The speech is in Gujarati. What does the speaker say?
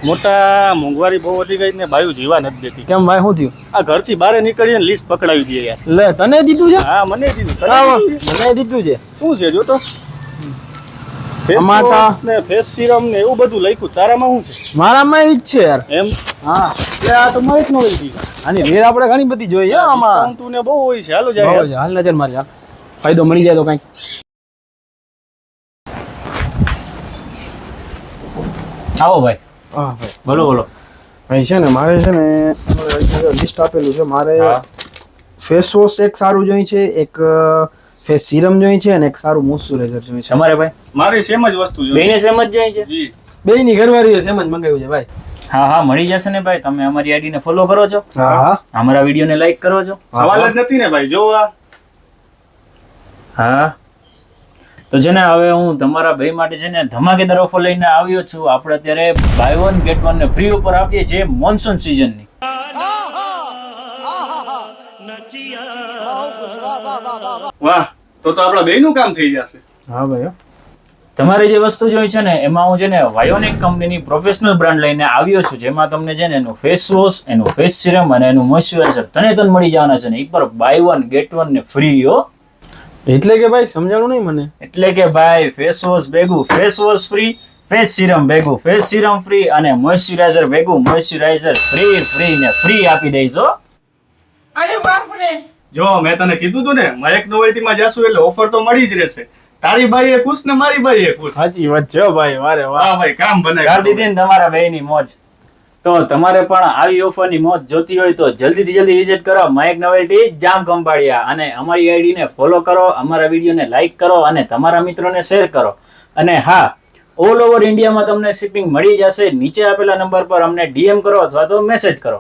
મોટા મોંઘવારી બહુ વધી ગઈ ને બાયુ જીવા નથી દેતી. કેમ ભાઈ શું થયું? આ ઘરથી બહાર નીકળીએ ને લીસ્ટ પકડાવી દે યાર. લે તને દીધું છે? હા મને દીધું. મને દીધું છે. શું છે જો તો આમાં તો ને ફેસ સિરમ ને એવું બધું લખ્યું. તારામાં શું છે? મારામાં ઈ જ છે યાર. એમ હા એટલે આ તો મારી જ નોવેલ્ટી. આની વેર આપણે ઘણી બધી જોઈએ આમાં. ડિસ્કાઉન્ટ ને બહુ હોય છે. હાલો જાય હાલ નજર મારી હાલ. ફાયદો મળી જાય તો કંઈક. આવો ભાઈ. હા ભાઈ બોલો બોલો. ભાઈ છે ને મારે છે ને લિસ્ટ આપેલું છે. મારે ફેસ વોશ એક સારું જોઈએ છે, એક ફેસ સિરમ જોઈએ છે અને એક સારું મોઇશ્ચરાઇઝર જોઈએ છે. તમારે ભાઈ મારી સેમ જ વસ્તુ જોઈએ. બેને સેમ જ જોઈએ છે? જી બેયની ઘરવાળીઓ સેમ જ મંગાવ્યું છે ભાઈ. હા હા મળી જશે ને ભાઈ. તમે અમારી આઈડી ને ફોલો કરો છો, હા અમારા વિડીયો ને લાઈક કરો છો. સવાલ જ નથી ને ભાઈ. જો આ હા તો છે ને હવે હું તમારા ભાઈ માટે છે ને ધમાકેદાર ઓફર લઈને આવ્યો છું. આપણે અત્યારે બાય વન ગેટ વન ને ફ્રી ઓફર આપીએ છીએ મોન્સૂન સિઝનની. વાહ તો આપણા બેયનું કામ થઈ જશે. હા ભાઈ તમારે જે વસ્તુ જોઈ છે ને એમાં હું છે ને વાયોનિક કંપનીની પ્રોફેશનલ બ્રાન્ડ લઈને આવ્યો છું, જેમાં તમને છે ને એનું ફેસ વોશ, એનું ફેસ સિરમ અને એનું મોઇશ્ચરાઇઝર તને મળી જવાના છે ને એ પર બાય વન ગેટ વન ને ફ્રી હો. એટલે કે ભાઈ સમજાણું નહીં મને. એટલે કે ભાઈ ફેસ વોશ ભેગું face wash free, face serum ભેગું ફેસ સિરમ ફ્રી અને મોઇશ્ચરાઇઝર ભેગું મોઇશ્ચરાઇઝર ફ્રી ને ફ્રી આપી દઈશ હો. જો મેં તને કીધું તું ને મયક નોવેલ્ટીમાં જાશું એટલે ઓફર તો મળી જ રહેશે. તારી બાઈ એ ખુશ ને મારી બાઈ એ ખુશ. સાચી વાત છે ભાઈ. વારે વાહ. વાહ ભાઈ કામ બનાવી કરી દીધી ને તમારા બેયની મોજ. તો તમારે પણ આવી ઓફરની મોજ જોતી હોય તો જલ્દીથી જલ્દી વિઝિટ કરો મયક નોવેલ્ટી જામ ખંભાળિયા અને અમારી આઈડી ને ફોલો કરો, અમારા વિડીયોને લાઈક કરો અને તમારા મિત્રોને શેર કરો. અને હા, ઓલ ઓવર ઇન્ડિયામાં તમને શિપિંગ મળી જશે. નીચે આપેલા નંબર પર અમને DM કરો અથવા તો મેસેજ કરો.